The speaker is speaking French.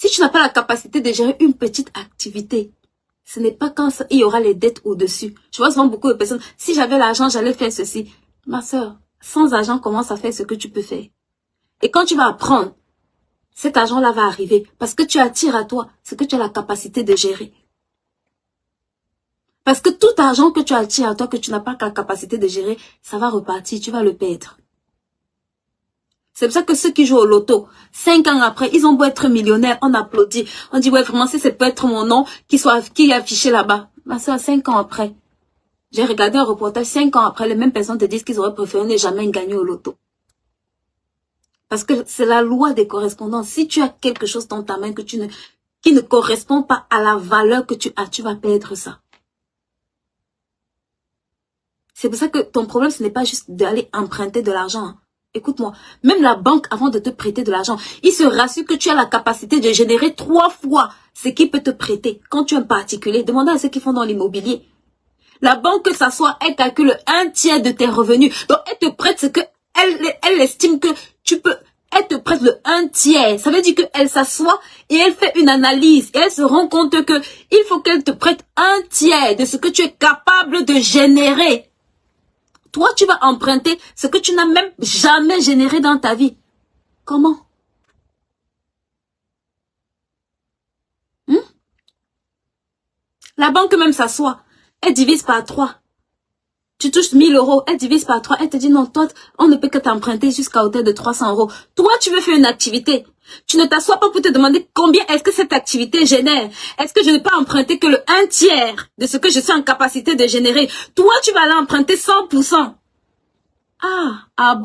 Si tu n'as pas la capacité de gérer une petite activité, ce n'est pas quand il y aura les dettes au-dessus. Je vois souvent beaucoup de personnes, si j'avais l'argent, j'allais faire ceci. Ma soeur, sans argent, commence à faire ce que tu peux faire. Et quand tu vas apprendre, cet argent-là va arriver parce que tu attires à toi ce que tu as la capacité de gérer. Parce que tout argent que tu attires à toi, que tu n'as pas la capacité de gérer, ça va repartir, tu vas le perdre. C'est pour ça que ceux qui jouent au loto, 5 ans après, ils ont beau être millionnaires, on applaudit. On dit, ouais, vraiment, si ça peut être mon nom qui est affiché là-bas. Ma soeur, 5 ans après, j'ai regardé un reportage, 5 ans après, les mêmes personnes te disent qu'ils auraient préféré ne jamais gagner au loto. Parce que c'est la loi des correspondances. Si tu as quelque chose dans ta main qui ne correspond pas à la valeur que tu as, tu vas perdre ça. C'est pour ça que ton problème, ce n'est pas juste d'aller emprunter de l'argent. Hein. Écoute-moi, même la banque, avant de te prêter de l'argent, il se rassure que tu as la capacité de générer 3 fois ce qu'il peut te prêter. Quand tu es un particulier, demandez à ceux qui font dans l'immobilier. La banque, que ça soit, elle calcule 1/3 de tes revenus. Donc, elle te prête ce que elle estime que tu peux. Elle te prête le 1/3. Ça veut dire qu'elle s'assoit et elle fait une analyse. Et elle se rend compte que il faut qu'elle te prête 1/3 de ce que tu es capable de générer. Toi, tu vas emprunter ce que tu n'as même jamais généré dans ta vie. Comment? La banque même s'assoit. Elle divise par 3. Tu touches 1000 €. Elle divise par 3. Elle te dit non, toi, on ne peut que t'emprunter jusqu'à hauteur de 300 €. Toi, tu veux faire une activité. Tu ne t'assois pas pour te demander combien est-ce que cette activité génère. Est-ce que je ne peux pas emprunter que le 1/3 de ce que je suis en capacité de générer. Toi, tu vas aller emprunter 100%. Ah bon.